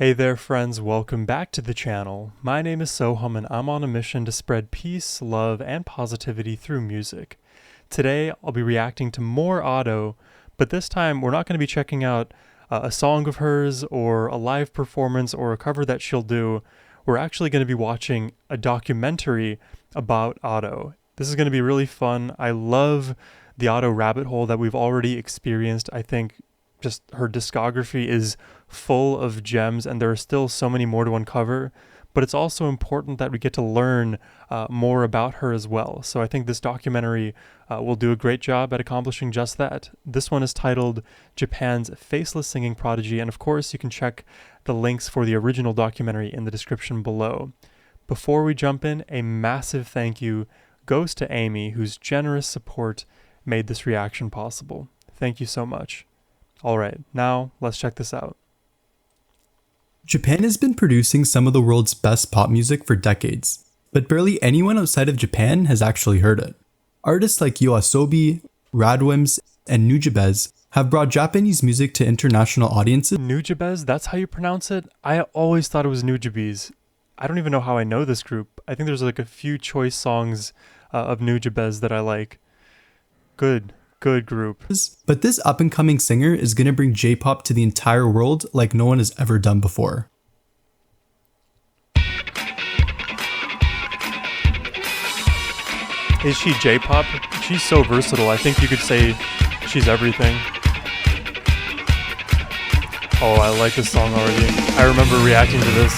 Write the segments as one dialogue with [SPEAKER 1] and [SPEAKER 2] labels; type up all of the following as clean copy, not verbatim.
[SPEAKER 1] Hey there friends, welcome back to the channel. My name is Sohum and I'm on a mission to spread peace, love, and positivity through music. Today I'll be reacting to more Ado, but this time we're not going to be checking out a song of hers or a live performance or a cover that she'll do. We're actually going to be watching a documentary about Ado. This is going to be really fun. I love the Ado rabbit hole that we've already experienced. I think just her discography is full of gems and there are still so many more to uncover, but it's also important that we get to learn more about her as well. So I think this documentary will do a great job at accomplishing just that. This one is titled Japan's Faceless Singing Prodigy, and of course you can check the links for the original documentary in the description below. Before we jump in, a massive thank you goes to Amy, whose generous support made this reaction possible. Thank you so much. Alright, now let's check this out.
[SPEAKER 2] Japan has been producing some of the world's best pop music for decades, but barely anyone outside of Japan has actually heard it. Artists like YOASOBI, Radwimps, and Nujabes have brought Japanese music to international audiences.
[SPEAKER 1] Nujabes, that's how you pronounce it? I always thought it was Nujabes. I don't even know how I know this group. I think there's like a few choice songs of Nujabes that I like. Good group.
[SPEAKER 2] But this up-and-coming singer is going to bring J-pop to the entire world like no one has ever done before.
[SPEAKER 1] Is she J-pop? She's so versatile. I think you could say she's everything. Oh, I like this song already. I remember reacting to this.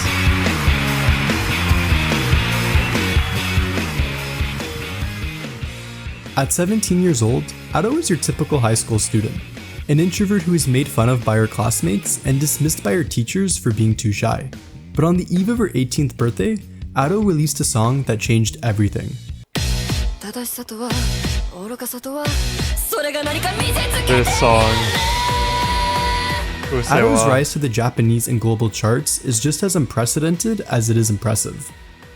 [SPEAKER 2] At 17 years old, Ado is your typical high school student, an introvert who is made fun of by her classmates and dismissed by her teachers for being too shy. But on the eve of her 18th birthday, Ado released a song that changed everything.
[SPEAKER 1] This song, Usseewa.
[SPEAKER 2] Ado's rise to the Japanese and global charts is just as unprecedented as it is impressive.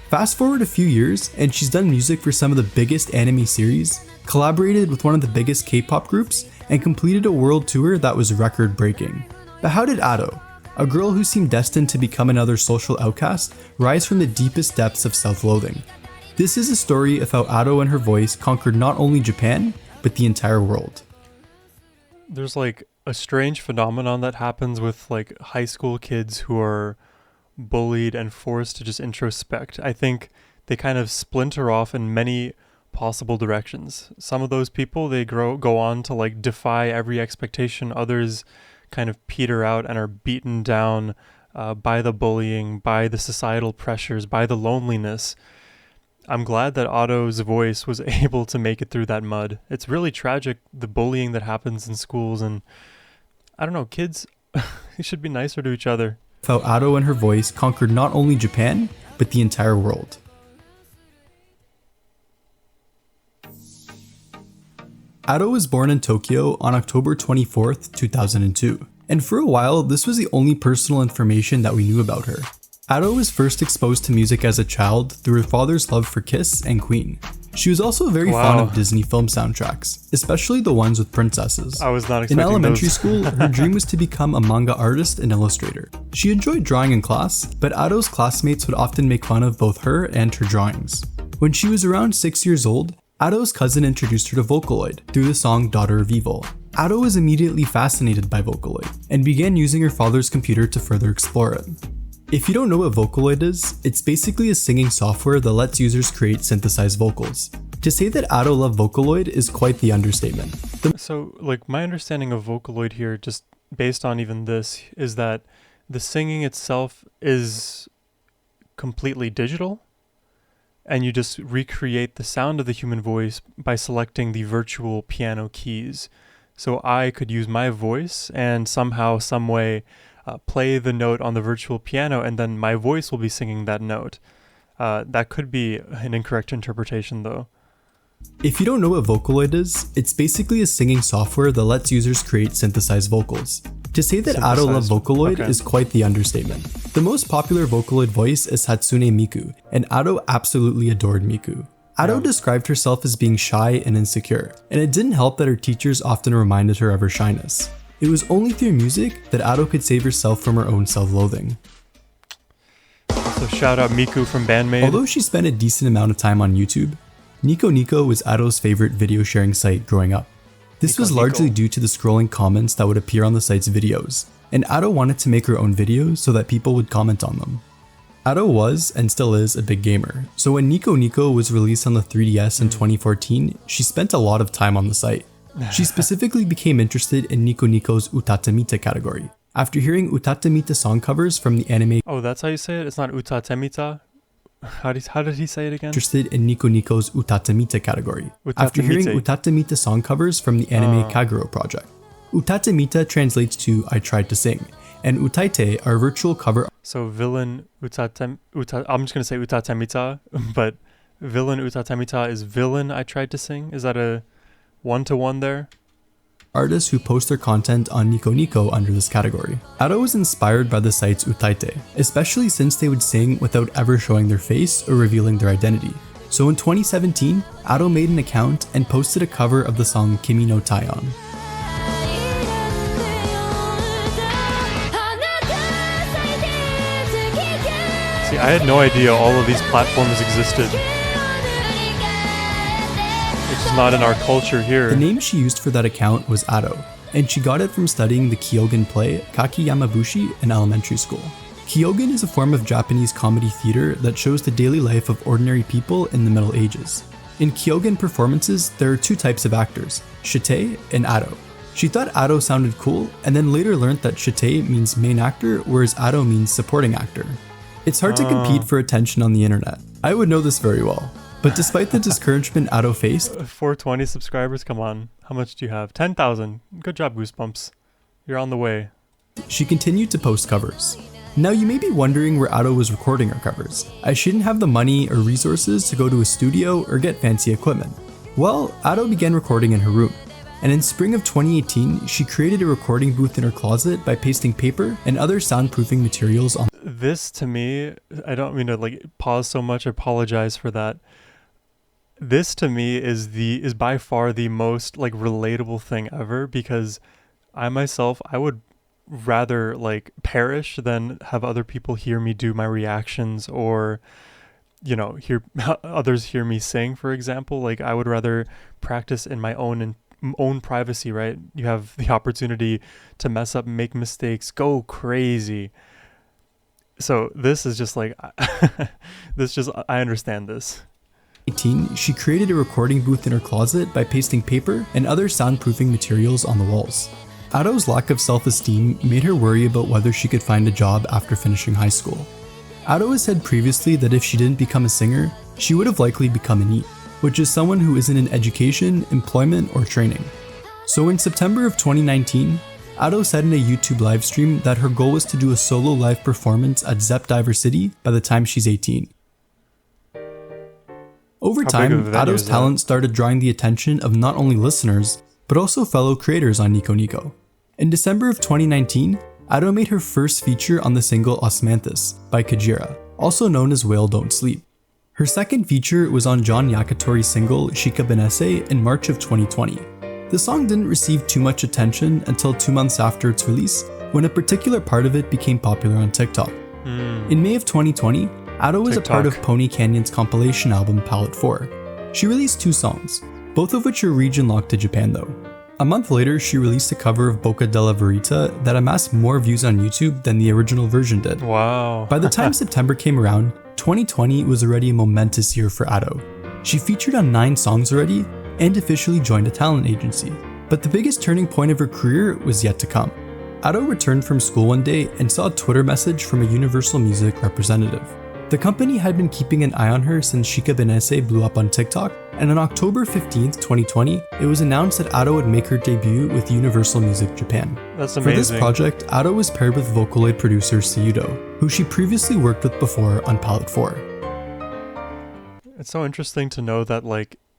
[SPEAKER 2] Fast forward a few years, and she's done music for some of the biggest anime series, collaborated with one of the biggest K-pop groups, and completed a world tour that was record-breaking. But how did Ado, a girl who seemed destined to become another social outcast, rise from the deepest depths of self-loathing? This is a story of how Ado and her voice conquered not only Japan, but the entire world.
[SPEAKER 1] There's like a strange phenomenon that happens with like high school kids who are bullied and forced to just introspect. I think they kind of splinter off in many possible directions. Some of those people, they go on to like defy every expectation. Others kind of peter out and are beaten down by the bullying, by the societal pressures, by the loneliness. I'm glad that Ado's voice was able to make it through that mud. It's really tragic, the bullying that happens in schools, and I don't know, kids should be nicer to each other.
[SPEAKER 2] How Ado and her voice conquered not only Japan, but the entire world. Ado was born in Tokyo on October 24th, 2002, and for a while this was the only personal information that we knew about her. Ado was first exposed to music as a child through her father's love for Kiss and Queen. She was also very fond of Disney film soundtracks, especially the ones with princesses.
[SPEAKER 1] I was not expecting
[SPEAKER 2] In elementary
[SPEAKER 1] those.
[SPEAKER 2] school, her dream was to become a manga artist and illustrator. She enjoyed drawing in class, but Ado's classmates would often make fun of both her and her drawings. When she was around 6 years old, Ado's cousin introduced her to Vocaloid through the song Daughter of Evil. Ado was immediately fascinated by Vocaloid and began using her father's computer to further explore it. If you don't know what Vocaloid is, it's basically a singing software that lets users create synthesized vocals. To say that Ado loved Vocaloid is quite the understatement.
[SPEAKER 1] So, like, my understanding of Vocaloid here, just based on even this, is that the singing itself is completely digital, and you just recreate the sound of the human voice by selecting the virtual piano keys. So I could use my voice and somehow, some way, play the note on the virtual piano, and then my voice will be singing that note. That could be an incorrect interpretation though.
[SPEAKER 2] If you don't know what Vocaloid is, it's basically a singing software that lets users create synthesized vocals. To say that Ado loved Vocaloid is quite the understatement. The most popular Vocaloid voice is Hatsune Miku, and Ado absolutely adored Miku. Ado described herself as being shy and insecure, and it didn't help that her teachers often reminded her of her shyness. It was only through music that Ado could save herself from her own self-loathing.
[SPEAKER 1] So shout out Miku from Bandmate.
[SPEAKER 2] Although she spent a decent amount of time on YouTube, Nico Nico was Ado's favorite video sharing site growing up. This
[SPEAKER 1] Nico
[SPEAKER 2] was
[SPEAKER 1] Nico.
[SPEAKER 2] largely due to the scrolling comments that would appear on the site's videos, and Ado wanted to make her own videos so that people would comment on them. Ado was, and still is, a big gamer, so when Nico Nico was released on the 3DS in 2014, she spent a lot of time on the site. She specifically became interested in Nico Nico's Utatemita category, after hearing Utatemita song covers from the anime.
[SPEAKER 1] Oh, that's how you say it? It's not Utatemita? How did he say it again?
[SPEAKER 2] Interested in Nico Nico's Utatemita category, after hearing Utatemita song covers from the anime Kagero project. Utatemita translates to I tried to sing, and Utaite are virtual cover.
[SPEAKER 1] So villain I'm just going to say Utatemita, but villain Utatemita is villain I tried to sing. Is that a one-to-one there?
[SPEAKER 2] Artists who post their content on Nico Nico under this category. Ado was inspired by the site's Utaite, especially since they would sing without ever showing their face or revealing their identity. So in 2017, Ado made an account and posted a cover of the song Kimi no Taion.
[SPEAKER 1] See, I had no idea all of these platforms existed. It's just not in our culture here.
[SPEAKER 2] The name she used for that account was Ado, and she got it from studying the Kyogen play Kaki Yamabushi in elementary school. Kyogen is a form of Japanese comedy theater that shows the daily life of ordinary people in the Middle Ages. In Kyogen performances, there are two types of actors, Shite and Ado. She thought Ado sounded cool, and then later learned that Shite means main actor, whereas Ado means supporting actor. It's hard to compete for attention on the internet. I would know this very well. But despite the discouragement Ado faced,
[SPEAKER 1] 420 subscribers, come on. How much do you have? 10,000. Good job, Goosebumps. You're on the way.
[SPEAKER 2] she continued to post covers. Now you may be wondering where Ado was recording her covers, as she didn't have the money or resources to go to a studio or get fancy equipment. Well, Ado began recording in her room, and in spring of 2018, she created a recording booth in her closet by pasting paper and other soundproofing materials on.
[SPEAKER 1] This to me, I don't mean to pause so much, I apologize for that. This to me is by far the most relatable thing ever, because I myself, I would rather perish than have other people hear me do my reactions, or hear others hear me sing, for example. I would rather practice in my own privacy, right? You have the opportunity to mess up, make mistakes, go crazy. So this is just I understand this.
[SPEAKER 2] She created a recording booth in her closet by pasting paper and other soundproofing materials on the walls. Ado's lack of self-esteem made her worry about whether she could find a job after finishing high school. Ado has said previously that if she didn't become a singer, she would have likely become a NEET, which is someone who isn't in education, employment, or training. So in September of 2019, Ado said in a YouTube livestream that her goal was to do a solo live performance at Zepp Diver City by the time she's 18. Over time, Ado's talent started drawing the attention of not only listeners, but also fellow creators on Nico Nico. In December of 2019, Ado made her first feature on the single Osmanthus by Kajira, also known as Whale Don't Sleep. Her second feature was on John Yakatori's single Shika Benesse in March of 2020. The song didn't receive too much attention until 2 months after its release, when a particular part of it became popular on TikTok. In May of 2020, Ado was a part of Pony Canyon's compilation album Palette 4. She released 2 songs, both of which are region-locked to Japan though. A month later, she released a cover of Bocca della Verita that amassed more views on YouTube than the original version did.
[SPEAKER 1] Wow.
[SPEAKER 2] By the time September came around, 2020 was already a momentous year for Ado. She featured on 9 songs already and officially joined a talent agency. But the biggest turning point of her career was yet to come. Ado returned from school one day and saw a Twitter message from a Universal Music representative. The company had been keeping an eye on her since Shika Benesse blew up on TikTok, and on October 15th, 2020, it was announced that Ado would make her debut with Universal Music Japan.
[SPEAKER 1] That's amazing.
[SPEAKER 2] For this project, Ado was paired with Vocaloid producer Seiudo, who she previously worked with before on Palette 4.
[SPEAKER 1] It's so interesting to know that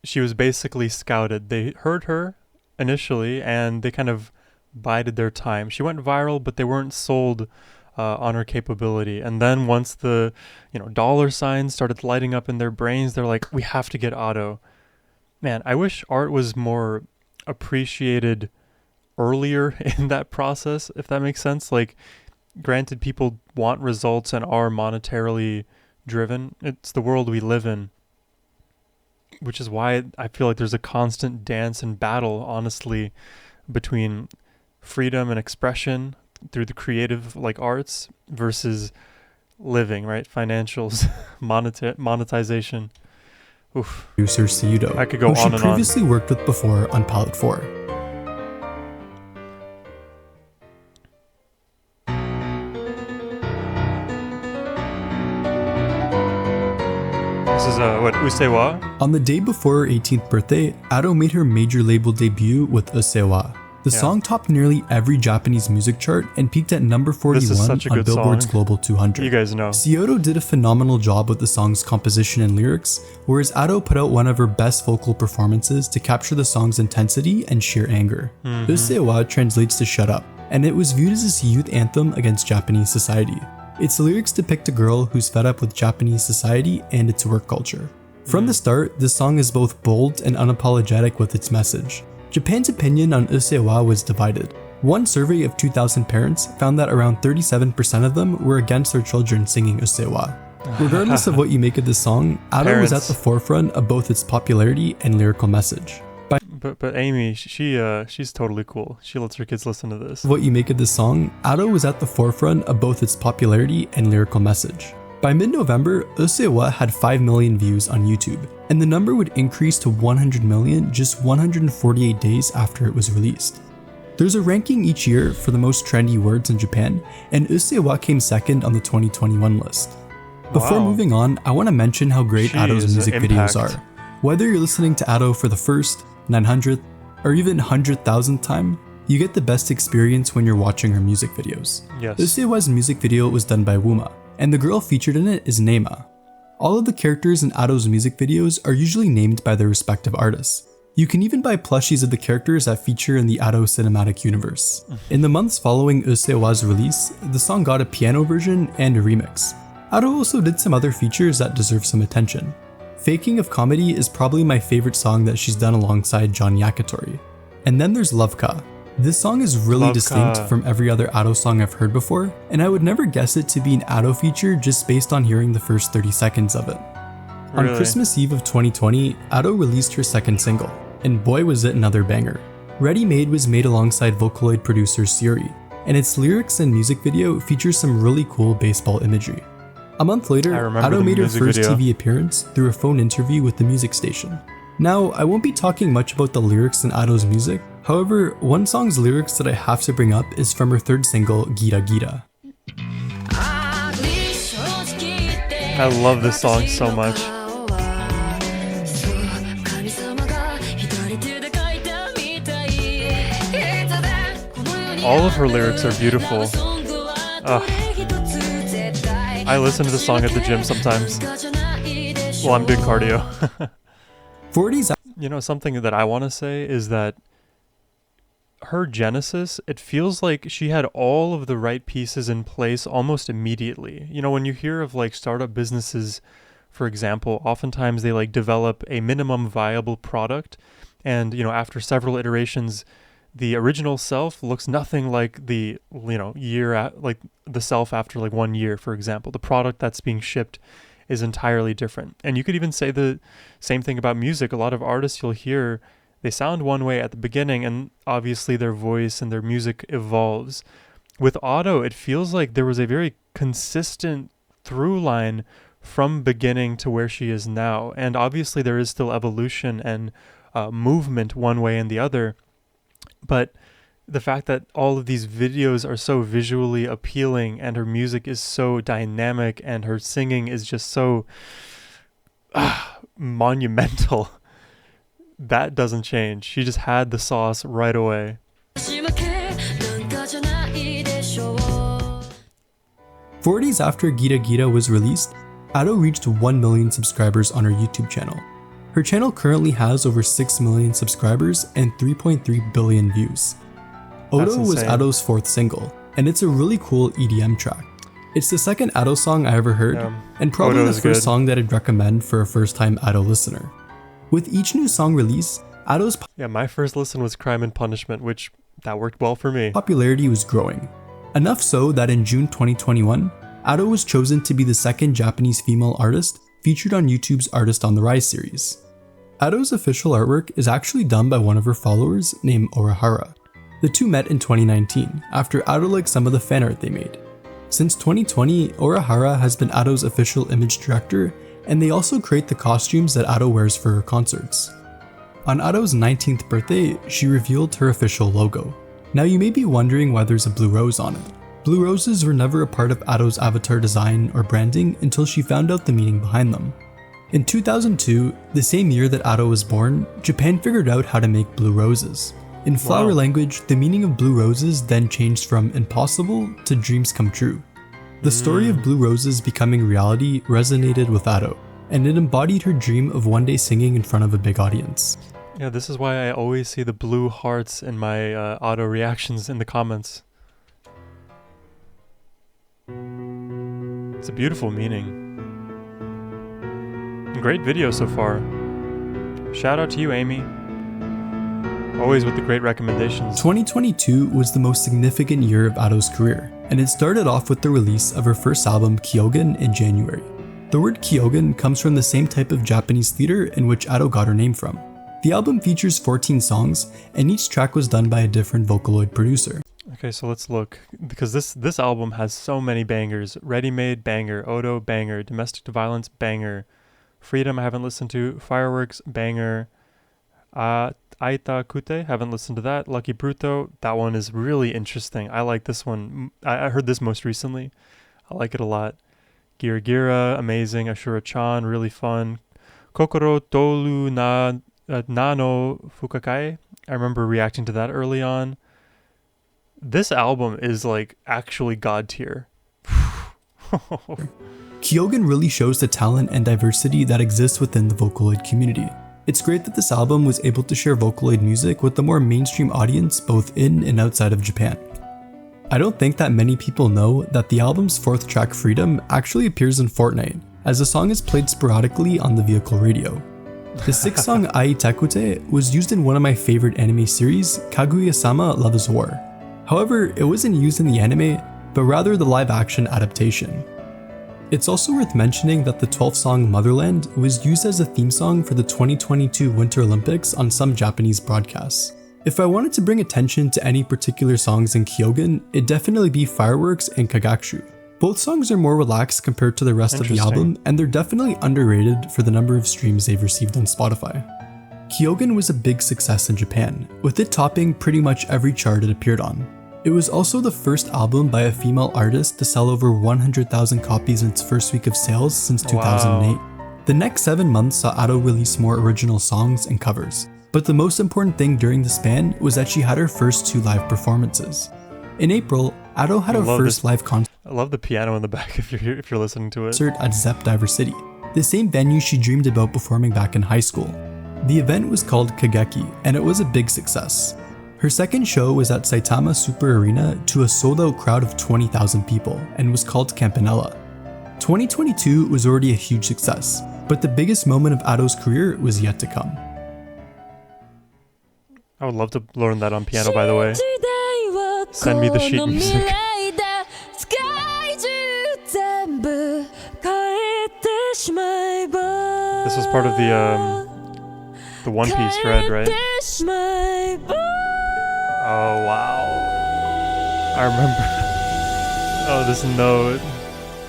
[SPEAKER 1] she was basically scouted. They heard her initially and they kind of bided their time. She went viral, but they weren't sold on her capability. And then once the dollar signs started lighting up in their brains, they're like, we have to get Ado. Man, I wish art was more appreciated earlier in that process, if that makes sense. granted, people want results and are monetarily driven. It's the world we live in, which is why I feel like there's a constant dance and battle, honestly, between freedom and expression through the creative like arts versus living, right? Financials, monetization. Oof.
[SPEAKER 2] Producer Seudo,
[SPEAKER 1] I could go
[SPEAKER 2] who
[SPEAKER 1] on
[SPEAKER 2] she
[SPEAKER 1] and
[SPEAKER 2] previously worked with before on Palette 4.
[SPEAKER 1] This is what, Usseewa?
[SPEAKER 2] On the day before her 18th birthday, Ado made her major label debut with Usseewa. The song topped nearly every Japanese music chart and peaked at number 41 on Billboard's Global 200.
[SPEAKER 1] You guys know.
[SPEAKER 2] Seudo did a phenomenal job with the song's composition and lyrics, whereas Ado put out one of her best vocal performances to capture the song's intensity and sheer anger. Usseewa translates to shut up, and it was viewed as this youth anthem against Japanese society. Its lyrics depict a girl who's fed up with Japanese society and its work culture. From the start, this song is both bold and unapologetic with its message. Japan's opinion on Usseewa was divided. One survey of 2,000 parents found that around 37% of them were against their children singing Usseewa. Regardless of what you make of this song, Ado was at the forefront of both its popularity and lyrical message.
[SPEAKER 1] But Amy, she's totally cool. She lets her kids listen to this.
[SPEAKER 2] What you make of this song, Ado was at the forefront of both its popularity and lyrical message. By mid-November, Usseewa had 5 million views on YouTube, and the number would increase to 100 million just 148 days after it was released. There's a ranking each year for the most trendy words in Japan, and Usseewa came second on the 2021 list. Before moving on, I want to mention how great Ado's music videos are. Whether you're listening to Ado for the first, 900th, or even 100,000th time, you get the best experience when you're watching her music videos.
[SPEAKER 1] Yes.
[SPEAKER 2] Usseewa's music video was done by Wuma, and the girl featured in it is Neima. All of the characters in Ado's music videos are usually named by their respective artists. You can even buy plushies of the characters that feature in the Ado cinematic universe. In the months following Usseewa's release, the song got a piano version and a remix. Ado also did some other features that deserve some attention. Faking of Comedy is probably my favorite song that she's done alongside John Yakitori. And then there's Loveka. This song is really distinct from every other Ado song I've heard before, and I would never guess it to be an Ado feature just based on hearing the first 30 seconds of it.
[SPEAKER 1] Really?
[SPEAKER 2] On Christmas Eve of 2020, Ado released her second single, and boy was it another banger. Ready Made was made alongside Vocaloid producer Suri, and its lyrics and music video features some really cool baseball imagery. A month later, Ado made her first TV appearance through a phone interview with the music station. Now, I won't be talking much about the lyrics in Ado's music, however, one song's lyrics that I have to bring up is from her third single, Gira Gira.
[SPEAKER 1] I love this song so much. All of her lyrics are beautiful. I listen to the song at the gym sometimes while I'm doing cardio.
[SPEAKER 2] 40s.
[SPEAKER 1] You know, something that I want to say is that her genesis, it feels like she had all of the right pieces in place almost immediately. You know, when you hear of like startup businesses, for example, oftentimes they like develop a minimum viable product, and you know, after several iterations, the original self looks nothing like the, you know, like the self after like 1 year, for example. The product that's being shipped is entirely different. And you could even say the same thing about music. A lot of artists you'll hear, they sound one way at the beginning, and obviously their voice and their music evolves. With Ado, it feels like there was a very consistent through line from beginning to where she is now. And obviously there is still evolution and movement one way and the other. But the fact that all of these videos are so visually appealing and her music is so dynamic and her singing is just so monumental, that doesn't change. She just had the sauce right away.
[SPEAKER 2] 4 days after Gira Gira was released, Ado reached 1 million subscribers on her YouTube channel. Her channel currently has over 6 million subscribers and 3.3 billion views. Odo was Ado's 4th single, and it's a really cool EDM track. It's the second Ado song I ever heard, and probably the first song that I'd recommend for a first-time Ado listener. With each new song release, Ado's
[SPEAKER 1] my first listen was Crime and Punishment, which that worked well for me.
[SPEAKER 2] Popularity was growing. Enough so that in June 2021, Ado was chosen to be the second Japanese female artist featured on YouTube's Artist on the Rise series. Ado's official artwork is actually done by one of her followers named Orihara. The two met in 2019 after Ado liked some of the fan art they made. Since 2020, Orihara has been Ado's official image director, and they also create the costumes that Ado wears for her concerts. On Ado's 19th birthday, she revealed her official logo. Now you may be wondering why there's a blue rose on it. Blue roses were never a part of Ado's avatar design or branding until she found out the meaning behind them. In 2002, the same year that Ado was born, Japan figured out how to make blue roses. In flower language, the meaning of blue roses then changed from impossible to dreams come true. The story of blue roses becoming reality resonated with Ado, and it embodied her dream of one day singing in front of a big audience.
[SPEAKER 1] Yeah, this is why I always see the blue hearts in my auto reactions in the comments. It's a beautiful meaning. Great video so far. Shout out to you, Amy. Always with the great recommendations.
[SPEAKER 2] 2022 was the most significant year of Ado's career, and it started off with the release of her first album, Kyogen, in January. The word Kyogen comes from the same type of Japanese theater in which Ado got her name from. The album features 14 songs, and each track was done by a different Vocaloid producer.
[SPEAKER 1] Okay, so let's look, because this album has so many bangers. Ready Made, banger. Odo, banger. Domestic Violence, banger. Freedom, I haven't listened to. Fireworks, banger. Aita Kute, haven't listened to that. Lucky Bruto, that one is really interesting. I like this one. I heard this most recently. I like it a lot. Gira Gira, amazing. Ashura-chan, really fun. Kokoro Tolu Nano Fukakai, I remember reacting to that early on. This album is like actually god tier.
[SPEAKER 2] Kyogen really shows the talent and diversity that exists within the Vocaloid community. It's great that this album was able to share Vocaloid music with the more mainstream audience both in and outside of Japan. I don't think that many people know that the album's fourth track, Freedom, actually appears in Fortnite, as the song is played sporadically on the vehicle radio. The sixth song, Ai Tekute, was used in one of my favorite anime series, Kaguya-sama Love is War. However, it wasn't used in the anime, but rather the live-action adaptation. It's also worth mentioning that the 12th song, Motherland, was used as a theme song for the 2022 Winter Olympics on some Japanese broadcasts. If I wanted to bring attention to any particular songs in Kyogen, it'd definitely be Fireworks and Kagakushu. Both songs are more relaxed compared to the rest of the album, and they're definitely underrated for the number of streams they've received on Spotify. Kyogen was a big success in Japan, with it topping pretty much every chart it appeared on. It was also the first album by a female artist to sell over 100,000 copies in its first week of sales since 2008. The next 7 months saw Ado release more original songs and covers, but the most important thing during the span was that she had her first 2 live performances. In April, Ado had her first live concert.
[SPEAKER 1] I love the piano in the back if you're listening to it.
[SPEAKER 2] At Zepp Diver City, the same venue she dreamed about performing back in high school. The event was called Kageki, and it was a big success. Her second show was at Saitama Super Arena to a sold-out crowd of 20,000 people and was called Campanella. 2022 was already a huge success, but the biggest moment of Ado's career was yet to come.
[SPEAKER 1] I would love to learn that on piano, by the way. Send me the sheet music. This was part of the One Piece thread, right? Oh wow. I remember. Oh, this note.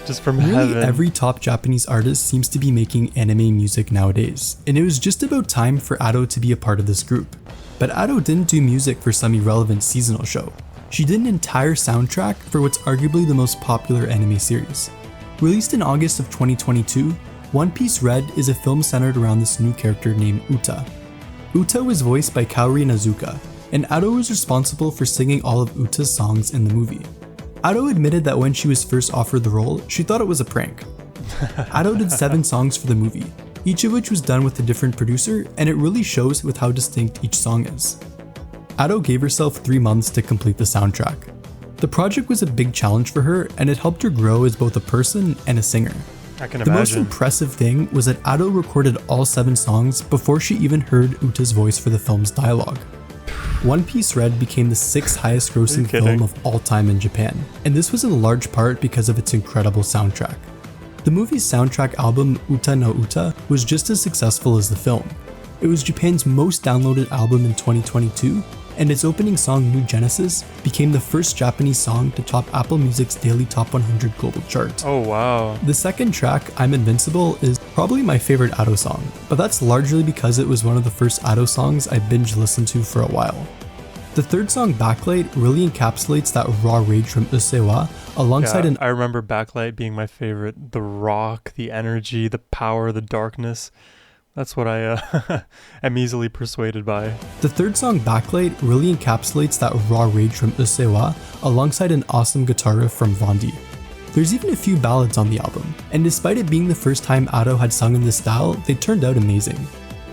[SPEAKER 1] Just from heaven.
[SPEAKER 2] Every top Japanese artist seems to be making anime music nowadays, and it was just about time for Ado to be a part of this group. But Ado didn't do music for some irrelevant seasonal show. She did an entire soundtrack for what's arguably the most popular anime series. Released in August of 2022, One Piece Red is a film centered around this new character named Uta. Uta was voiced by Kaori Nazuka, and Ado was responsible for singing all of Uta's songs in the movie. Ado admitted that when she was first offered the role, she thought it was a prank. Ado did 7 songs for the movie, each of which was done with a different producer, and it really shows with how distinct each song is. Ado gave herself 3 months to complete the soundtrack. The project was a big challenge for her, and it helped her grow as both a person and a singer.
[SPEAKER 1] I can
[SPEAKER 2] imagine. The most impressive thing was that Ado recorded all 7 songs before she even heard Uta's voice for the film's dialogue. One Piece Red became the 6th highest grossing film of all time in Japan, and this was in large part because of its incredible soundtrack. The movie's soundtrack album Uta no Uta was just as successful as the film. It was Japan's most downloaded album in 2022, and its opening song New Genesis became the first Japanese song to top Apple Music's daily top 100 global chart.
[SPEAKER 1] Oh wow.
[SPEAKER 2] The second track, I'm Invincible, is probably my favorite Ado song, but that's largely because it was one of the first Ado songs I binge listened to for a while. The third song, Backlight, really encapsulates that raw rage from Usseewa alongside
[SPEAKER 1] I remember Backlight being my favorite. The rock, the energy, the power, the darkness. That's what I am easily persuaded by.
[SPEAKER 2] The third song, Backlight, really encapsulates that raw rage from Usseewa alongside an awesome guitar riff from Vondi. There's even a few ballads on the album, and despite it being the first time Ado had sung in this style, they turned out amazing.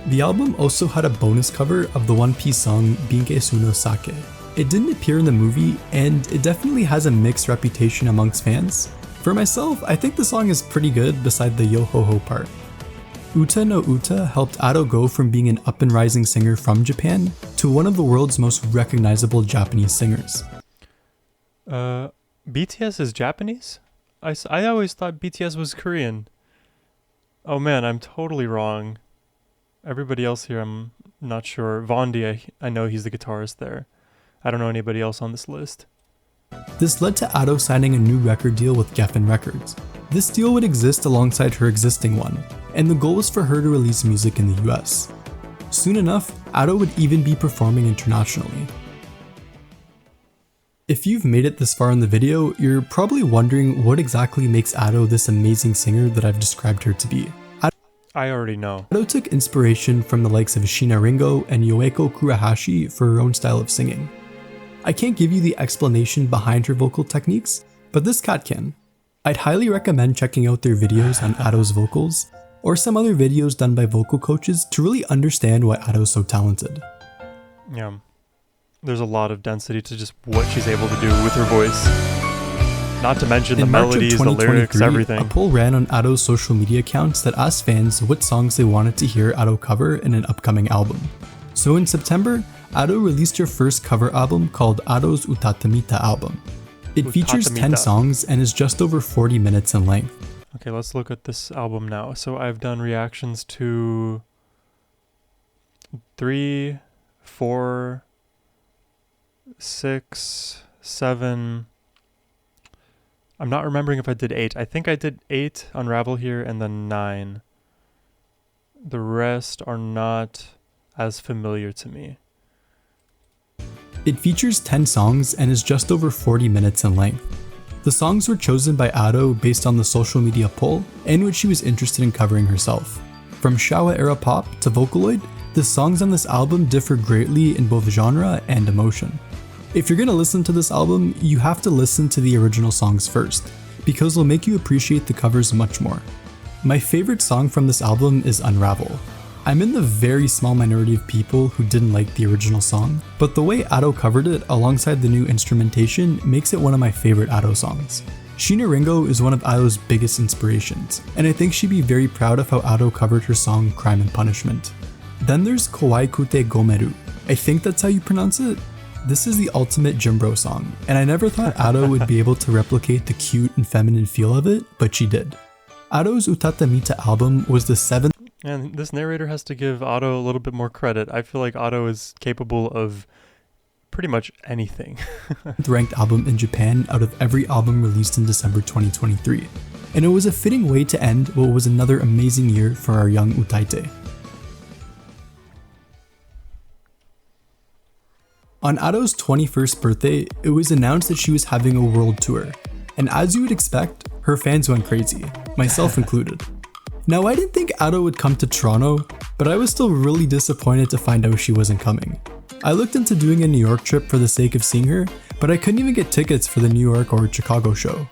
[SPEAKER 2] The album also had a bonus cover of the One Piece song Binkesu no Sake. It didn't appear in the movie, and it definitely has a mixed reputation amongst fans. For myself, I think the song is pretty good beside the yo-ho-ho part. Uta no Uta helped Ado go from being an up-and-rising singer from Japan to one of the world's most recognizable Japanese singers.
[SPEAKER 1] BTS is Japanese? I always thought BTS was Korean. Oh man, I'm totally wrong. Everybody else here, I'm not sure. Vondi, I know he's the guitarist there. I don't know anybody else on this list.
[SPEAKER 2] This led to Ado signing a new record deal with Geffen Records. This deal would exist alongside her existing one, and the goal was for her to release music in the US. Soon enough, Ado would even be performing internationally. If you've made it this far in the video, you're probably wondering what exactly makes Ado this amazing singer that I've described her to be.
[SPEAKER 1] I already know.
[SPEAKER 2] Ado took inspiration from the likes of Shina Ringo and Yoeko Kurahashi for her own style of singing. I can't give you the explanation behind her vocal techniques, but this cat can. I'd highly recommend checking out their videos on Ado's vocals, or some other videos done by vocal coaches to really understand why Ado's so talented.
[SPEAKER 1] Yeah, there's a lot of density to just what she's able to do with her voice. Not to mention the melodies, the lyrics, everything.
[SPEAKER 2] A poll ran on Ado's social media accounts that asked fans what songs they wanted to hear Ado cover in an upcoming album. So in September, Ado released her first cover album called Ado's Utatamita album. It features 10 songs and is just over 40 minutes in length.
[SPEAKER 1] Okay, let's look at this album now. So I've done reactions to 3, 4, 6, 7. I'm not remembering if I did 8. I think I did 8 Unravel here and then 9. The rest are not as familiar to me.
[SPEAKER 2] It features 10 songs and is just over 40 minutes in length. The songs were chosen by Ado based on the social media poll and what she was interested in covering herself. From Showa era pop to Vocaloid, the songs on this album differ greatly in both genre and emotion. If you're gonna listen to this album, you have to listen to the original songs first, because they'll make you appreciate the covers much more. My favorite song from this album is Unravel. I'm in the very small minority of people who didn't like the original song, but the way Ado covered it alongside the new instrumentation makes it one of my favorite Ado songs. Shina Ringo is one of Ado's biggest inspirations, and I think she'd be very proud of how Ado covered her song Crime and Punishment. Then there's Kawaii Kute Gomeru. I think that's how you pronounce it. This is the ultimate Jimbro song, and I never thought Ado would be able to replicate the cute and feminine feel of it, but she did. Ado's Utatamita album was the 7th.
[SPEAKER 1] And this narrator has to give Ado a little bit more credit. I feel like Ado is capable of pretty much anything.
[SPEAKER 2] Ranked album in Japan out of every album released in December 2023. And it was a fitting way to end what was another amazing year for our young Utaite. On Ado's 21st birthday, it was announced that she was having a world tour. And as you would expect, her fans went crazy, myself included. Now, I didn't think Ado would come to Toronto, but I was still really disappointed to find out she wasn't coming. I looked into doing a New York trip for the sake of seeing her, but I couldn't even get tickets for the New York or Chicago show.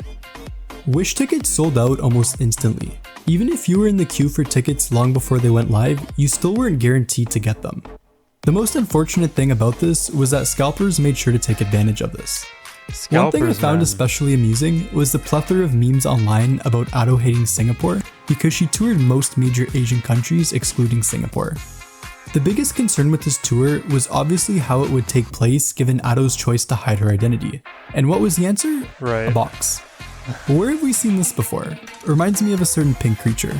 [SPEAKER 2] Wish tickets sold out almost instantly. Even if you were in the queue for tickets long before they went live, you still weren't guaranteed to get them. The most unfortunate thing about this was that scalpers made sure to take advantage of this. One thing I found especially amusing was the plethora of memes online about Ado hating Singapore because she toured most major Asian countries excluding Singapore. The biggest concern with this tour was obviously how it would take place given Ato's choice to hide her identity. And what was the answer?
[SPEAKER 1] Right.
[SPEAKER 2] A box. Where have we seen this before? It reminds me of a certain pink creature.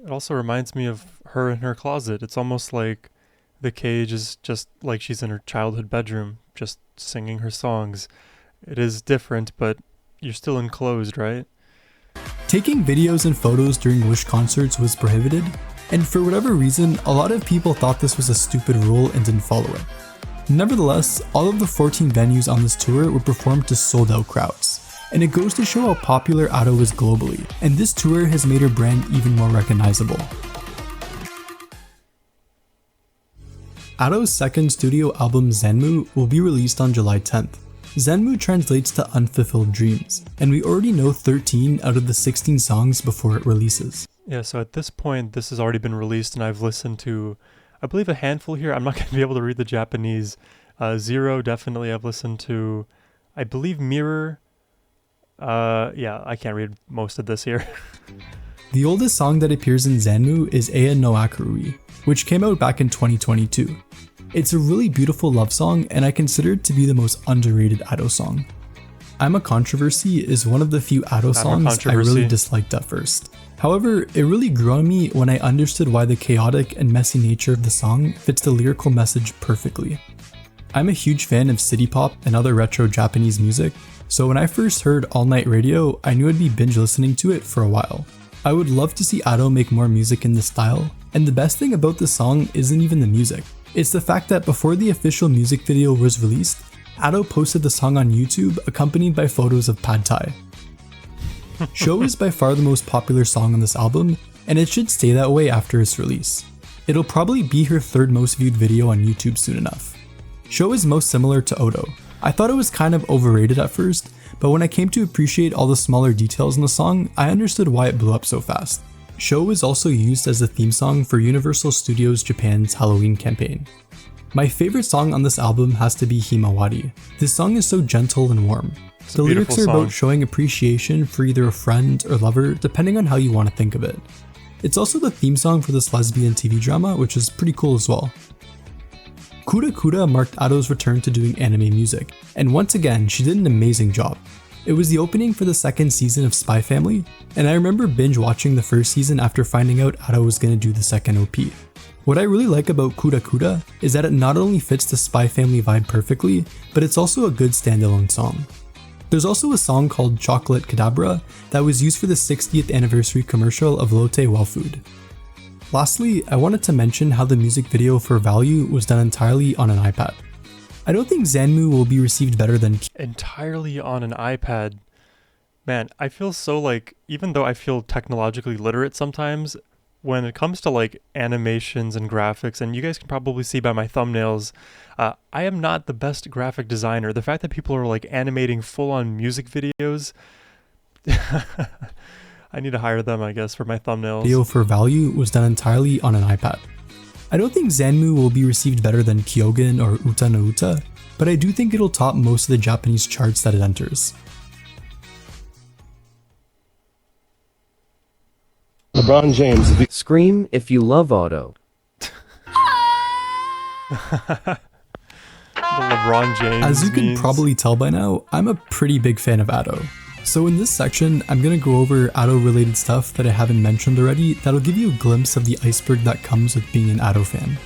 [SPEAKER 1] It also reminds me of her in her closet. It's almost like the cage is just like she's in her childhood bedroom, just singing her songs. It is different, but you're still enclosed, right?
[SPEAKER 2] Taking videos and photos during Wish concerts was prohibited, and for whatever reason, a lot of people thought this was a stupid rule and didn't follow it. Nevertheless, all of the 14 venues on this tour were performed to sold-out crowds, and it goes to show how popular Ato is globally, and this tour has made her brand even more recognizable. Ato's second studio album Zanmu will be released on July 10th. Zanmu translates to unfulfilled dreams, and we already know 13 out of the 16 songs before it releases.
[SPEAKER 1] Yeah, so at this point, this has already been released, and I've listened to, I believe, a handful here. I'm not going to be able to read the Japanese. Zero, definitely. I've listened to, I believe, Mirror. Yeah, I can't read most of this here.
[SPEAKER 2] The oldest song that appears in Zanmu is Ea no Akarui, which came out back in 2022. It's a really beautiful love song, and I consider it to be the most underrated Ato song. I'm a Controversy is one of the few Ato songs I really disliked at first. However, it really grew on me when I understood why the chaotic and messy nature of the song fits the lyrical message perfectly. I'm a huge fan of city pop and other retro Japanese music, so when I first heard All Night Radio, I knew I'd be binge listening to it for a while. I would love to see Ato make more music in this style, and the best thing about this song isn't even the music. It's the fact that before the official music video was released, Ato posted the song on YouTube accompanied by photos of pad thai. Show is by far the most popular song on this album, and it should stay that way after its release. It'll probably be her third most viewed video on YouTube soon enough. Show is most similar to Odo. I thought it was kind of overrated at first, but when I came to appreciate all the smaller details in the song, I understood why it blew up so fast. Show is also used as the theme song for Universal Studios Japan's Halloween campaign. My favorite song on this album has to be Himawari. This song is so gentle and warm. The lyrics are about showing appreciation for either a friend or lover, depending on how you want to think of it. It's also the theme song for this lesbian TV drama, which is pretty cool as well. Kura Kura marked Ato's return to doing anime music, and once again, she did an amazing job. It was the opening for the second season of Spy Family, and I remember binge watching the first season after finding out Ato was going to do the second OP. What I really like about Kura Kura is that it not only fits the Spy Family vibe perfectly, but it's also a good standalone song. There's also a song called Chocolate Kadabra that was used for the 60th anniversary commercial of Lotte Well Food. Lastly, I wanted to mention how the music video for Value was done entirely on an iPad. I don't think Zanmu will be received better than
[SPEAKER 1] entirely on an iPad. Man, I feel so like, even though I feel technologically literate sometimes, when it comes to like animations and graphics, and you guys can probably see by my thumbnails, I am not the best graphic designer. The fact that people are like animating full-on music videos, I need to hire them, I guess, for my thumbnails.
[SPEAKER 2] Video for Value was done entirely on an iPad. I don't think Zanmu will be received better than Kyogen or Uta no Uta, but I do think it'll top most of the Japanese charts that it enters.
[SPEAKER 3] LeBron James.
[SPEAKER 4] Scream if you love Auto.
[SPEAKER 1] The LeBron James.
[SPEAKER 2] As you can probably tell by now, I'm a pretty big fan of Ato. So in this section, I'm going to go over Ato related stuff that I haven't mentioned already that'll give you a glimpse of the iceberg that comes with being an Ato fan.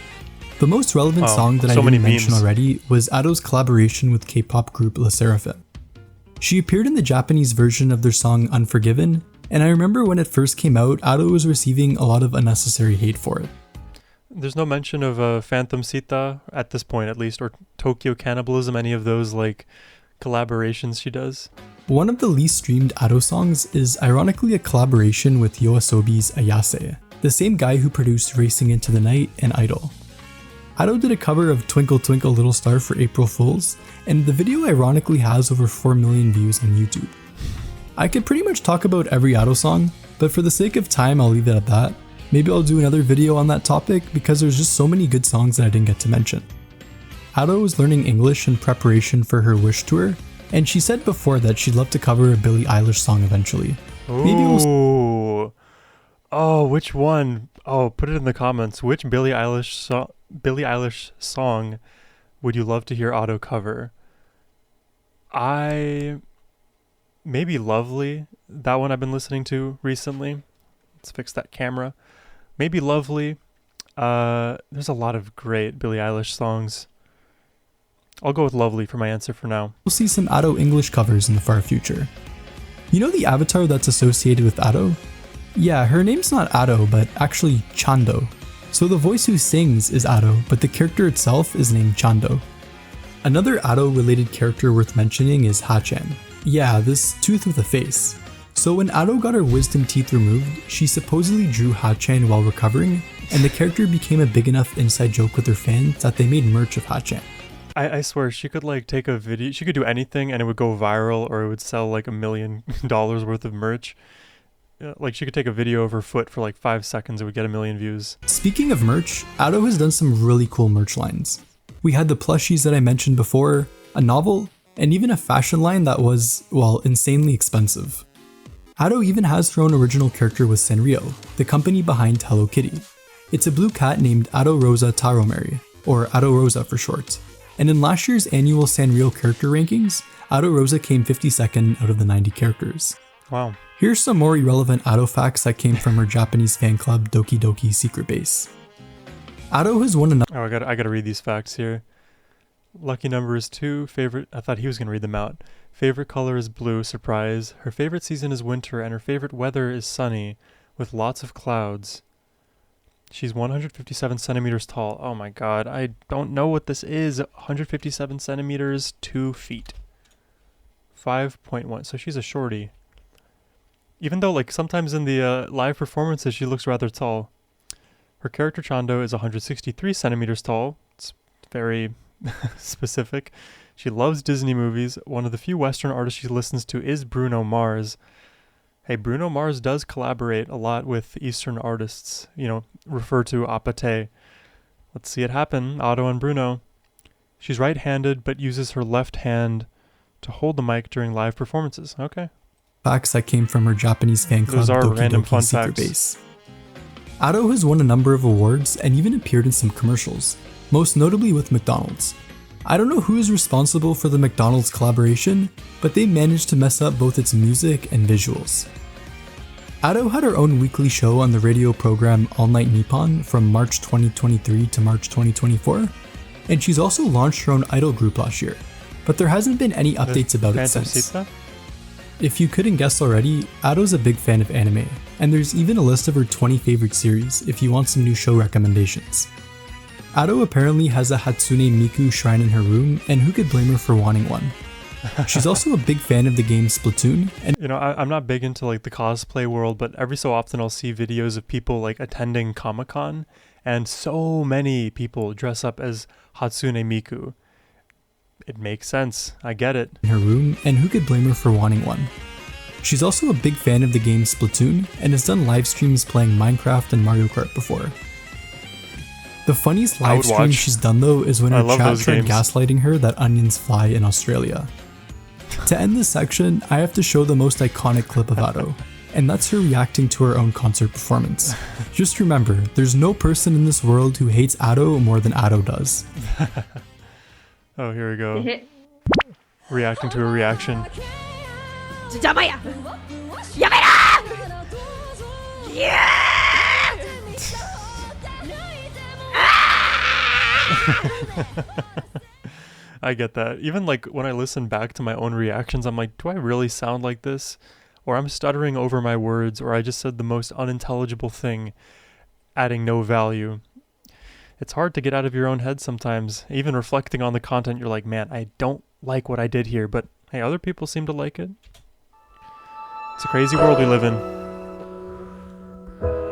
[SPEAKER 2] The most relevant song that I didn't mention already was Ato's collaboration with K-pop group LE SSERAFIM. She appeared in the Japanese version of their song Unforgiven, and I remember when it first came out, Ato was receiving a lot of unnecessary hate for it.
[SPEAKER 1] There's no mention of Phantom Sita at this point, at least, or Tokyo Cannibalism, any of those like collaborations she does.
[SPEAKER 2] One of the least streamed Ato songs is ironically a collaboration with YOASOBI's Ayase, the same guy who produced Racing Into the Night and Idol. Ato did a cover of Twinkle Twinkle Little Star for April Fools, and the video ironically has over 4 million views on YouTube. I could pretty much talk about every Ato song, but for the sake of time I'll leave it at that. Maybe I'll do another video on that topic because there's just so many good songs that I didn't get to mention. Ato was learning English in preparation for her Wish tour, and she said before that she'd love to cover a Billie Eilish song eventually.
[SPEAKER 1] Ooh. Oh, which one? Oh, put it in the comments. Which Billie Eilish song would you love to hear Otto cover? Maybe Lovely. That one I've been listening to recently. Let's fix that camera. Maybe Lovely. There's a lot of great Billie Eilish songs. I'll go with Lovely for my answer for now.
[SPEAKER 2] We'll see some Otto English covers in the far future. You know the avatar that's associated with Otto? Yeah, her name's not Otto, but actually Chando. So the voice who sings is Otto, but the character itself is named Chando. Another Otto-related character worth mentioning is Hachan. Yeah, this tooth with a face. So when Otto got her wisdom teeth removed, she supposedly drew Hachan while recovering, and the character became a big enough inside joke with her fans that they made merch of Hachan.
[SPEAKER 1] I swear, she could like take a video, she could do anything and it would go viral, or it would sell like $1 million worth of merch. Like she could take a video of her foot for like 5 seconds, it would get 1 million views.
[SPEAKER 2] Speaking of merch, Otto has done some really cool merch lines. We had the plushies that I mentioned before, a novel, and even a fashion line that was, well, insanely expensive. Otto even has her own original character with Sanrio, the company behind Hello Kitty. It's a blue cat named Otto Rosa Taromeri, or Otto Rosa for short. And in last year's annual Sanrio character rankings, Otto Rosa came 52nd out of the 90 characters.
[SPEAKER 1] Wow.
[SPEAKER 2] Here's some more irrelevant Otto facts that came from her Japanese fan club Doki Doki Secret Base. Otto has won
[SPEAKER 1] Oh, I gotta read these facts here. Lucky number is 2. Favorite, I thought he was gonna read them out. Favorite color is blue, surprise. Her favorite season is winter, and her favorite weather is sunny, with lots of clouds. She's 157 centimeters tall. Oh my god, I don't know what this is. 157 centimeters, 2 feet. 5.1, so she's a shorty. Even though, like, sometimes in the live performances, she looks rather tall. Her character Chando is 163 centimeters tall. It's very specific. She loves Disney movies. One of the few Western artists she listens to is Bruno Mars. Hey, Bruno Mars does collaborate a lot with Eastern artists, you know, refer to apate. Let's see it happen, Otto and Bruno. She's right-handed, but uses her left hand to hold the mic during live performances. Okay.
[SPEAKER 2] Facts that came from her Japanese fan club
[SPEAKER 1] Those are
[SPEAKER 2] Doki
[SPEAKER 1] random
[SPEAKER 2] Doki
[SPEAKER 1] fun
[SPEAKER 2] Secret
[SPEAKER 1] facts.
[SPEAKER 2] Base. Otto has won a number of awards and even appeared in some commercials, most notably with McDonald's. I don't know who is responsible for the McDonald's collaboration, but they managed to mess up both its music and visuals. Otto had her own weekly show on the radio program All Night Nippon from March 2023 to March 2024, and she's also launched her own idol group last year, but there hasn't been any updates about it since. If you couldn't guess already, Otto's a big fan of anime, and there's even a list of her 20 favorite series if you want some new show recommendations. Otto apparently has a Hatsune Miku shrine in her room, and who could blame her for wanting one? She's also a big fan of the game Splatoon, and
[SPEAKER 1] you know, I'm not big into like the cosplay world, but every so often I'll see videos of people like attending Comic-Con, and so many people dress up as Hatsune Miku. It makes sense. I get it.
[SPEAKER 2] In her room, and who could blame her for wanting one? She's also a big fan of the game Splatoon, and has done live streams playing Minecraft and Mario Kart before. The funniest live stream she's done though is when her chat tried gaslighting her that onions fly in Australia. To end this section, I have to show the most iconic clip of Otto, and that's her reacting to her own concert performance. Just remember, there's no person in this world who hates Otto more than Otto does.
[SPEAKER 1] Oh, here we go. Reacting to a reaction. I get that. Even like when I listen back to my own reactions, I'm like, do I really sound like this? Or I'm stuttering over my words, or I just said the most unintelligible thing, adding no value. It's hard to get out of your own head sometimes. Even reflecting on the content, you're like, man, I don't like what I did here, but hey, other people seem to like it. It's a crazy world we live in.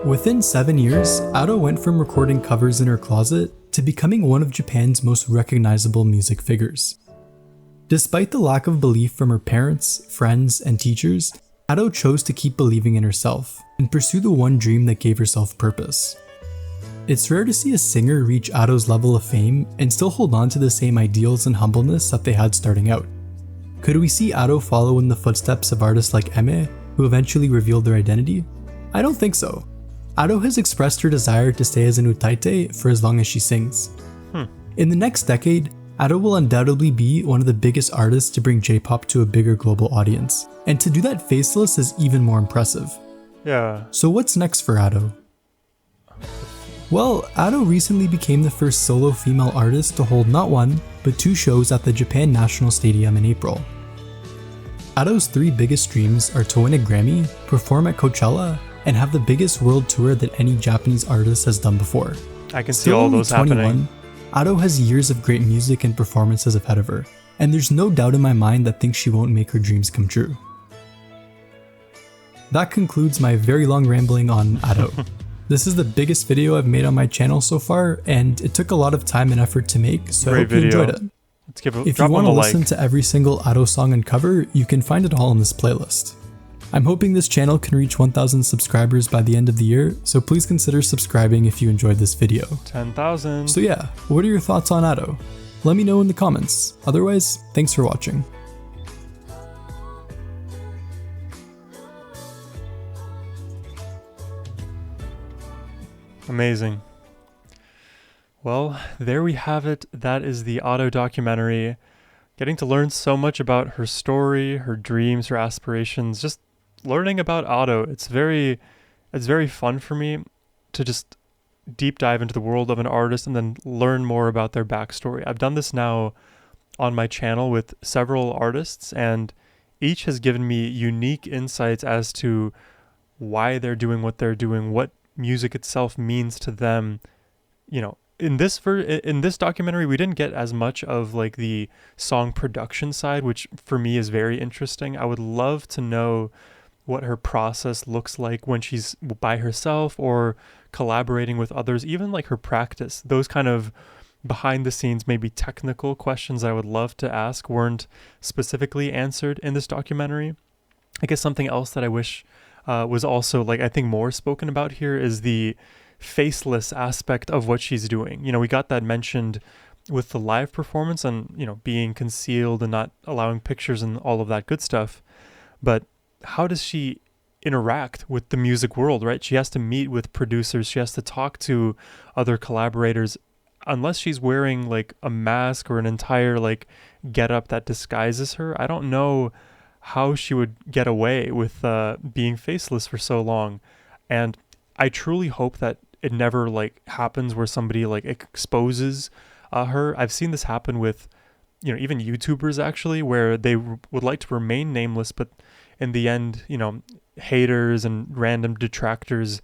[SPEAKER 2] Within 7 years, Otto went from recording covers in her closet to becoming one of Japan's most recognizable music figures. Despite the lack of belief from her parents, friends, and teachers, Otto chose to keep believing in herself and pursue the one dream that gave herself purpose. It's rare to see a singer reach Otto's level of fame and still hold on to the same ideals and humbleness that they had starting out. Could we see Otto follow in the footsteps of artists like Eme, who eventually revealed their identity? I don't think so. Ado has expressed her desire to stay as an utaite for as long as she sings. In the next decade, Ado will undoubtedly be one of the biggest artists to bring J-pop to a bigger global audience, and to do that faceless is even more impressive.
[SPEAKER 1] Yeah.
[SPEAKER 2] So what's next for Ado? Well, Ado recently became the first solo female artist to hold not one, but 2 shows at the Japan National Stadium in April. Ado's 3 biggest dreams are to win a Grammy, perform at Coachella, and have the biggest world tour that any Japanese artist has done before.
[SPEAKER 1] I can see
[SPEAKER 2] Still
[SPEAKER 1] all
[SPEAKER 2] only
[SPEAKER 1] those
[SPEAKER 2] 21,
[SPEAKER 1] happening.
[SPEAKER 2] Ado has years of great music and performances ahead of her, and there's no doubt in my mind that thinks she won't make her dreams come true. That concludes my very long rambling on Ado. This is the biggest video I've made on my channel so far, and it took a lot of time and effort to make, so I hope you enjoyed it.
[SPEAKER 1] Let's give
[SPEAKER 2] If you want to listen to every single Ado song and cover, you can find it all in this playlist. I'm hoping this channel can reach 1,000 subscribers by the end of the year, so please consider subscribing if you enjoyed this video.
[SPEAKER 1] 10,000.
[SPEAKER 2] So yeah, what are your thoughts on Ado? Let me know in the comments. Otherwise, thanks for watching.
[SPEAKER 1] Amazing. Well, there we have it. That is the Ado documentary. Getting to learn so much about her story, her dreams, her aspirations, just learning about Ado. It's very fun for me to just deep dive into the world of an artist and then learn more about their backstory. I've done this now on my channel with several artists, and each has given me unique insights as to why they're doing what they're doing, what music itself means to them. You know, in this documentary, we didn't get as much of like the song production side, which for me is very interesting. I would love to know what her process looks like when she's by herself or collaborating with others, even like her practice. Those kind of behind the scenes, maybe technical questions I would love to ask weren't specifically answered in this documentary. I guess something else that I wish was also, like, I think more spoken about here is the faceless aspect of what she's doing. You know, we got that mentioned with the live performance and, you know, being concealed and not allowing pictures and all of that good stuff. But how does she interact with the music world, right? She has to meet with producers. She has to talk to other collaborators. Unless she's wearing like a mask or an entire like getup that disguises her, I don't know how she would get away with being faceless for so long. And I truly hope that it never like happens where somebody like exposes her. I've seen this happen with, you know, even YouTubers actually, where they would like to remain nameless, but in the end, you know, haters and random detractors,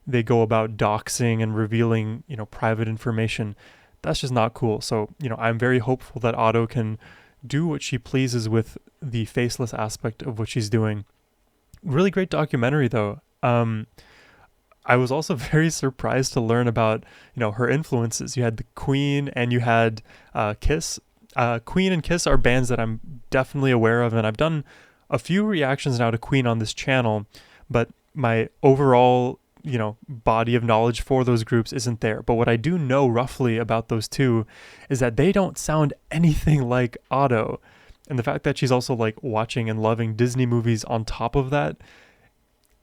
[SPEAKER 1] they go about doxing and revealing, you know, private information. That's just not cool. So, you know, I'm very hopeful that Ado can do what she pleases with the faceless aspect of what she's doing. Really great documentary though. I was also very surprised to learn about, you know, her influences. You had the Queen and you had Kiss. Queen and Kiss are bands that I'm definitely aware of, and I've done a few reactions now to Queen on this channel, but my overall, you know, body of knowledge for those groups isn't there. But what I do know roughly about those two is that they don't sound anything like Ado. And the fact that she's also like watching and loving Disney movies on top of that,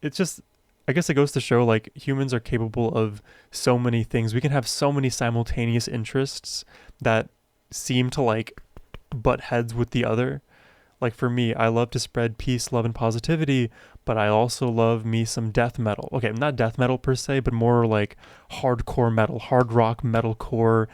[SPEAKER 1] it's just, I guess it goes to show like humans are capable of so many things. We can have so many simultaneous interests that seem to like butt heads with the other. Like for me, I love to spread peace, love, and positivity, but I also love me some death metal. Okay, not death metal per se, but more like hardcore metal, hard rock, metalcore.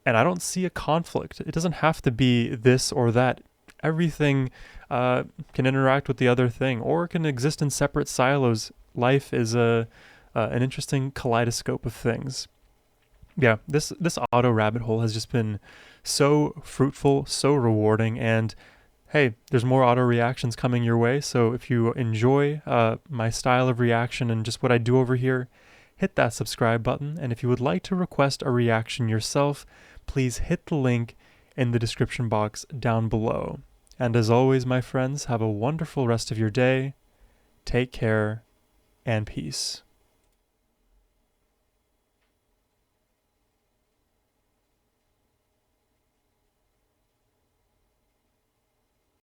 [SPEAKER 1] And I don't see a conflict. It doesn't have to be this or that. Everything can interact with the other thing, or can exist in separate silos. Life is an interesting kaleidoscope of things. Yeah, this Ado rabbit hole has just been so fruitful, so rewarding, and hey, there's more Ado reactions coming your way. So if you enjoy my style of reaction and just what I do over here, hit that subscribe button. And if you would like to request a reaction yourself, please hit the link in the description box down below. And as always, my friends, have a wonderful rest of your day. Take care and peace.